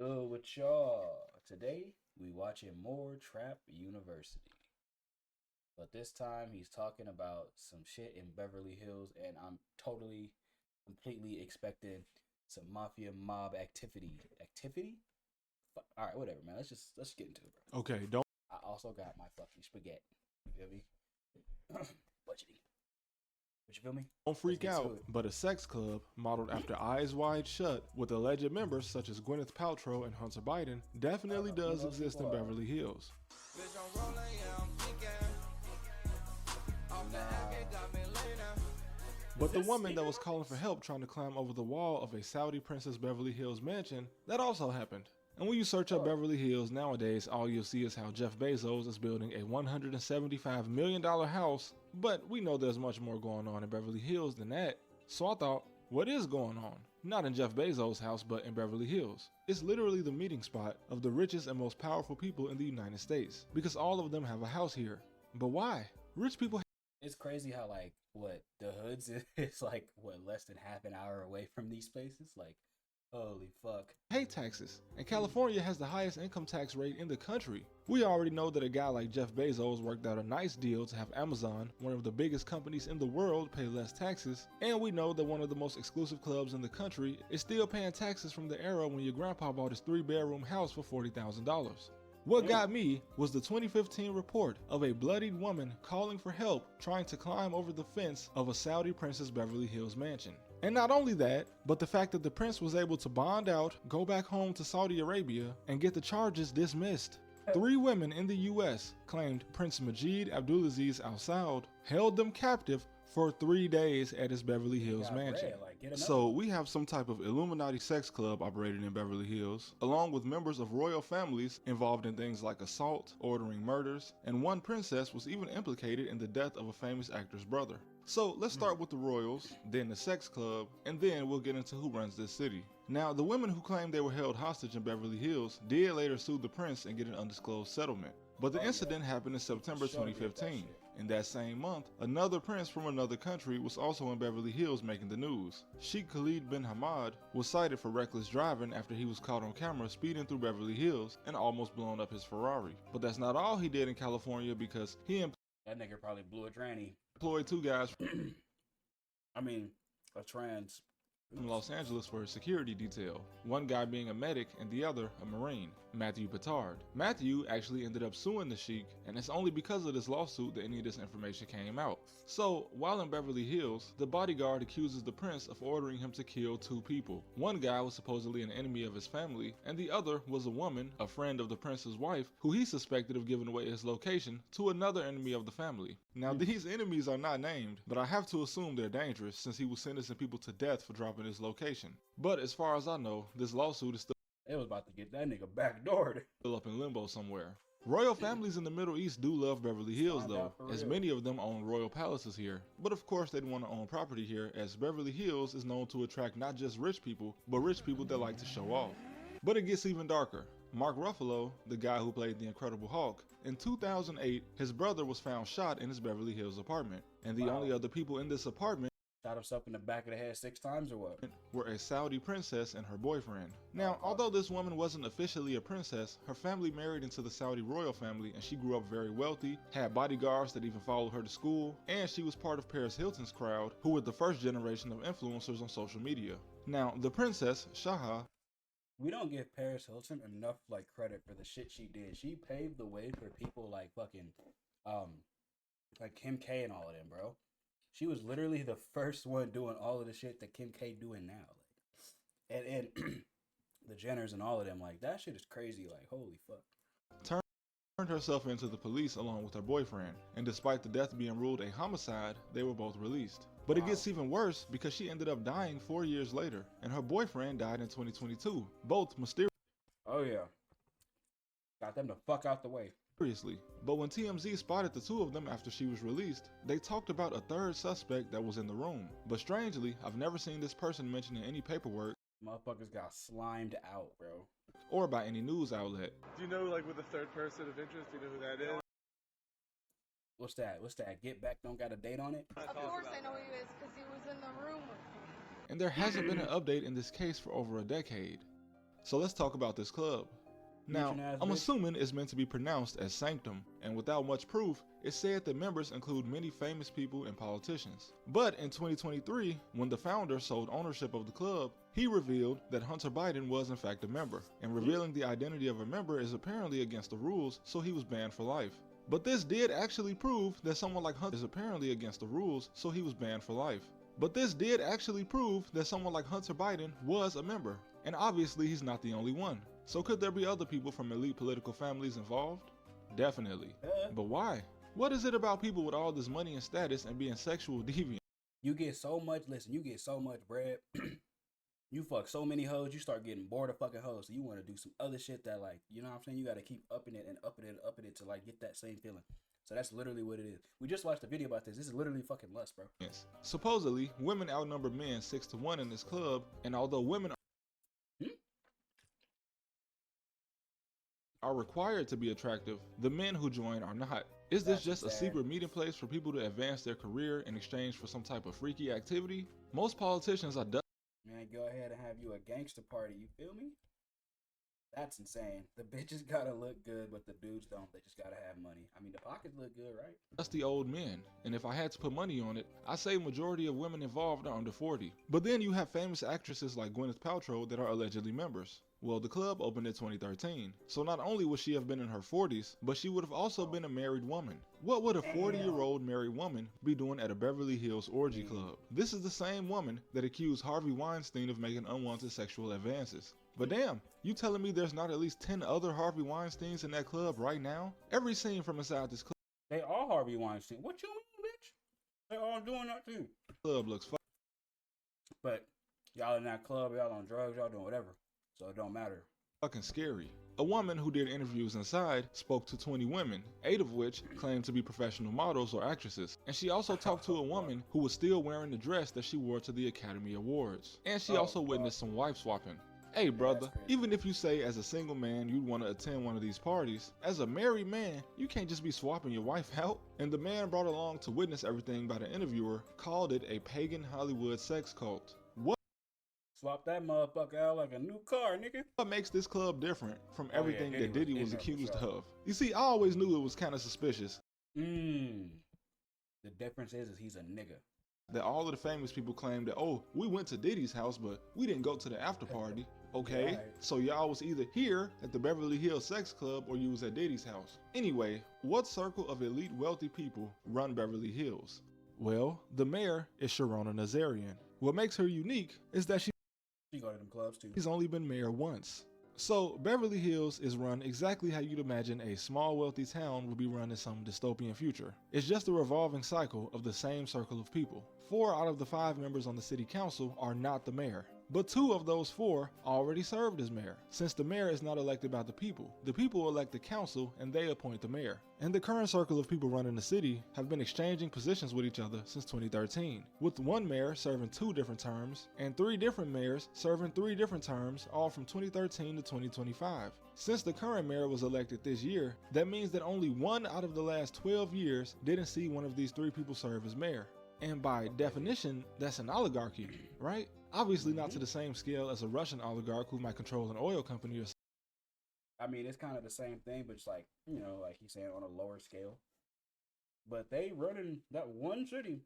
With y'all. Today we watching more Trap University. But this time he's talking about some shit in Beverly Hills and I'm totally completely expecting some mafia mob activity. Activity? Alright, whatever, man. Let's get into it, bro. Okay, don't I also got my fucking spaghetti. You feel me? Budgeting. But you feel me? freak out, but a sex club modeled after Eyes Wide Shut with alleged members such as Gwyneth Paltrow and Hunter Biden definitely does exist in Beverly Hills. But the woman that was calling for help trying to climb over the wall of a Saudi Princess Beverly Hills mansion, that also happened. And when you search up Beverly Hills nowadays, all you'll see is how Jeff Bezos is building a $175 million house, but we know there's much more going on in Beverly Hills than that. So I thought, what is going on? Not in Jeff Bezos' house, but in Beverly Hills. It's literally the meeting spot of the richest and most powerful people in the United States, because all of them have a house here. But why? Rich people. It's crazy how like what the hoods is like what less than half an hour away from these places. Like, holy fuck. Pay taxes, and California has the highest income tax rate in the country. We already know that a guy like Jeff Bezos worked out a nice deal to have Amazon, one of the biggest companies in the world, pay less taxes, and we know that one of the most exclusive clubs in the country is still paying taxes from the era when your grandpa bought his 3-bedroom house for $40,000. What got me was the 2015 report of a bloodied woman calling for help trying to climb over the fence of a Saudi Princess Beverly Hills mansion. And not only that, but the fact that the prince was able to bond out, go back home to Saudi Arabia, and get the charges dismissed. 3 women in the US claimed Prince Majid Abdulaziz Al Saud held them captive for 3 days at his Beverly Hills mansion. So we have some type of Illuminati sex club operating in Beverly Hills, along with members of royal families involved in things like assault, ordering murders, and one princess was even implicated in the death of a famous actor's brother. So let's start with the royals, then the sex club, and then we'll get into who runs this city. Now, the women who claimed they were held hostage in Beverly Hills did later sue the prince and get an undisclosed settlement. But the incident happened in September 2015. In that same month, another prince from another country was also in Beverly Hills making the news. Sheikh Khalid bin Hamad was cited for reckless driving after he was caught on camera speeding through Beverly Hills and almost blown up his Ferrari. But that's not all he did in California, because he that nigga probably blew a tranny. Employed 2 guys I mean, a trans from Los Angeles for his security detail, one guy being a medic and the other a Marine, Matthew Petard. Matthew actually ended up suing the Sheik, and it's only because of this lawsuit that any of this information came out. So, while in Beverly Hills, the bodyguard accuses the prince of ordering him to kill 2 people. One guy was supposedly an enemy of his family, and the other was a woman, a friend of the prince's wife, who he suspected of giving away his location to another enemy of the family. Now, these enemies are not named, but I have to assume they're dangerous since he was sentencing people to death for dropping his location. But as far as I know, this lawsuit is still It was about to get that nigga backdoored. Still up in limbo somewhere. Royal families in the Middle East do love Beverly Hills though, as many of them own royal palaces here. But of course they'd want to own property here, as Beverly Hills is known to attract not just rich people, but rich people that like to show off. But it gets even darker. Mark Ruffalo, the guy who played the Incredible Hulk, in 2008, his brother was found shot in his Beverly Hills apartment, and the only other people in this apartment shot himself in the back of the head 6 times or what? Were a Saudi princess and her boyfriend. Now, although this woman wasn't officially a princess, her family married into the Saudi royal family and she grew up very wealthy, had bodyguards that even followed her to school, and she was part of Paris Hilton's crowd, who were the first generation of influencers on social media. Now, the princess, Shaha, we don't give Paris Hilton enough like credit for the shit she did. She paved the way for people like fucking like Kim K and all of them, bro. She was literally the first one doing all of the shit that Kim K doing now. Like, and the Jenners and all of them, like that shit is crazy. Like, holy fuck. Turned herself into the police along with her boyfriend, and despite the death being ruled a homicide, they were both released. But it gets even worse because she ended up dying 4 years later, and her boyfriend died in 2022. Both mysterious. Oh yeah. Got them the fuck out the way. But when TMZ spotted the 2 of them after she was released, they talked about a 3rd suspect that was in the room. But strangely, I've never seen this person mentioned in any paperwork. Motherfuckers got slimed out, bro. Or by any news outlet. Do you know, like, with the 3rd person of interest, do you know who that is? What's that? What's that? Get Back don't got a date on it? Of course I know who he is, because he was in the room with me. And there hasn't been an update in this case for over a decade. So let's talk about this club. Now, I'm assuming it's meant to be pronounced as Sanctum, and without much proof, it's said that members include many famous people and politicians. But in 2023, when the founder sold ownership of the club, he revealed that Hunter Biden was in fact a member, and revealing the identity of a member is apparently against the rules, so he was banned for life. But this did actually prove that someone like Hunter is apparently against the rules, so he was banned for life. But this did actually prove that someone like Hunter Biden was a member, and obviously he's not the only one. So could there be other people from elite political families involved? Definitely. But why? What is it about people with all this money and status and being sexual deviant? You get so much, listen, you get so much bread. You fuck so many hoes, you start getting bored of fucking hoes. So you want to do some other shit that, like, you know what I'm saying? You got to keep upping it and upping it and upping it to, like, get that same feeling. So that's literally what it is. We just watched a video about this. This is literally fucking lust, bro. Yes. Supposedly, women outnumber men 6-1 in this club, and although women are required to be attractive, the men who join are not. Is this just a secret meeting place for people to advance their career in exchange for some type of freaky activity? Most politicians are man, go ahead and have you a gangster party, you feel me? That's insane. The bitches gotta look good, but the dudes don't. They just gotta have money. I mean, the pockets look good, right? dusty old men, and if I had to put money on it, I say majority of women involved are under 40. But then you have famous actresses like Gwyneth Paltrow that are allegedly members. Well, the club opened in 2013, so not only would she have been in her 40s, but she would have also been a married woman. What would a 40-year-old married woman be doing at a Beverly Hills orgy club? This is the same woman that accused Harvey Weinstein of making unwanted sexual advances. But damn, you telling me there's not at least 10 other Harvey Weinsteins in that club right now? Every scene from inside this club, they all Harvey Weinstein. What you mean, bitch? They all doing that too. Club looks but y'all in that club, y'all on drugs, y'all doing whatever. So it don't matter. Fucking scary. A woman who did interviews inside spoke to 20 women, 8 of which claimed to be professional models or actresses. And she also talked to a woman who was still wearing the dress that she wore to the Academy Awards. And she also witnessed some wife swapping. Hey brother, even if you say as a single man you'd want to attend one of these parties, as a married man, you can't just be swapping your wife out. And the man brought along to witness everything by the interviewer called it a pagan Hollywood sex cult. Swap that motherfucker out like a new car, nigga. What makes this club different from everything that Diddy was accused of? You see, I always knew it was kind of suspicious. The difference is he's a nigga. That all of the famous people claim that, oh, we went to Diddy's house, but we didn't go to the after party. Okay, right. So y'all was either here at the Beverly Hills Sex Club or you was at Diddy's house. Anyway, what circle of elite wealthy people run Beverly Hills? Well, the mayor is Sharona Nazarian. What makes her unique is that she go to them clubs too. He's only been mayor once. So Beverly Hills is run exactly how you'd imagine a small wealthy town would be run in some dystopian future. It's just a revolving cycle of the same circle of people. 4 out of the 5 members on the city council are not the mayor. But 2 of those 4 already served as mayor. Since the mayor is not elected by the people elect the council and they appoint the mayor. And the current circle of people running the city have been exchanging positions with each other since 2013, with one mayor serving 2 different terms and 3 different mayors serving 3 different terms, all from 2013 to 2025. Since the current mayor was elected this year, that means that only 1 out of the last 12 years didn't see one of these 3 people serve as mayor. And by definition, that's an oligarchy, right? Obviously not to the same scale as a Russian oligarch who might control an oil company or something. I mean, it's kind of the same thing, but it's like, you know, like he's saying on a lower scale. But they running that one city.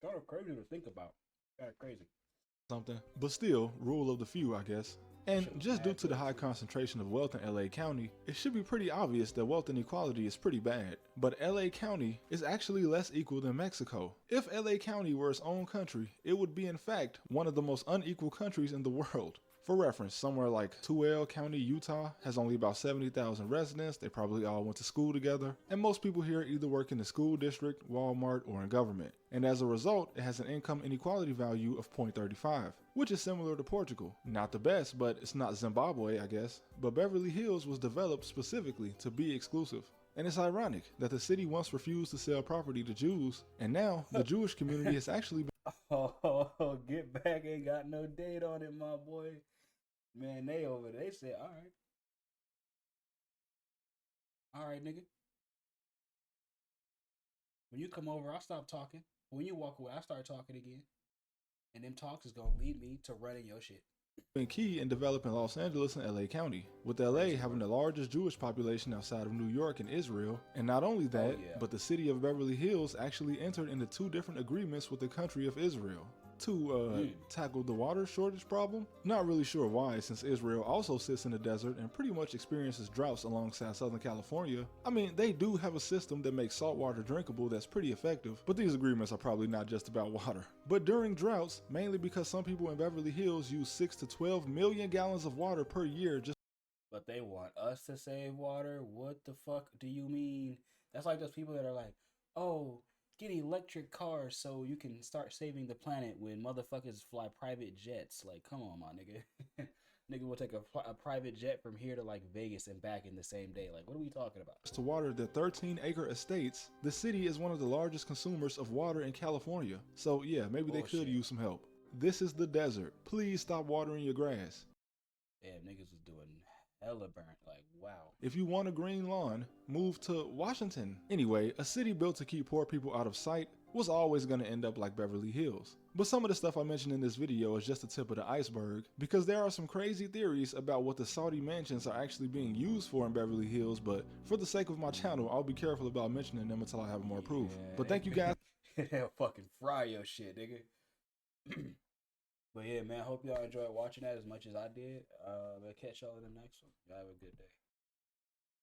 Kind of crazy to think about. Kind of crazy. But still, rule of the few, I guess. And just due to the high concentration of wealth in LA County, it should be pretty obvious that wealth inequality is pretty bad. But LA County is actually less equal than Mexico. If LA County were its own country, it would be in fact one of the most unequal countries in the world. For reference, somewhere like Tulare County, Utah has only about 70,000 residents. They probably all went to school together. And most people here either work in the school district, Walmart, or in government. And as a result, it has an income inequality value of 0.35, which is similar to Portugal. Not the best, but it's not Zimbabwe, I guess. But Beverly Hills was developed specifically to be exclusive. And it's ironic that the city once refused to sell property to Jews, and now the Jewish community has actually been Get Back ain't got no date on it, my boy. Man, they over there. They said, all right. All right, nigga. When you come over, I'll stop talking. When you walk away, I start talking again. And them talks is going to lead me to running your shit. been key in developing Los Angeles and LA County, with LA having the largest Jewish population outside of New York and Israel. And not only that, but the city of Beverly Hills actually entered into 2 different agreements with the country of Israel to tackle the water shortage problem. Not really sure why, since Israel also sits in the desert and pretty much experiences droughts alongside Southern California. I mean, they do have a system that makes salt water drinkable that's pretty effective, but these agreements are probably not just about water. But during droughts, mainly because some people in Beverly Hills use 6 to 12 million gallons of water per year just. But they want us to save water? What the fuck do you mean? That's like those people that are like, oh, get electric cars so you can start saving the planet when motherfuckers fly private jets. Like, come on, my nigga. Nigga will take a private jet from here to like Vegas and back in the same day. Like, what are we talking about? To water their 13-acre estates, the city is one of the largest consumers of water in California. So yeah, maybe they could use some help. This is the desert. Please stop watering your grass. Damn, niggas was doing hella burnt. Like, wow. If you want a green lawn, move to Washington. Anyway, a city built to keep poor people out of sight was always going to end up like Beverly Hills. But some of the stuff I mentioned in this video is just the tip of the iceberg, because there are some crazy theories about what the Saudi mansions are actually being used for in Beverly Hills, but for the sake of my channel, I'll be careful about mentioning them until I have more proof. But thank you guys. They'll fucking fry your shit, nigga. But yeah, man, I hope y'all enjoyed watching that as much as I did. I'll catch y'all in the next one. Y'all have a good day.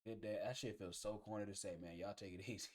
Good day. That shit feels so corny to say, man. Y'all take it easy.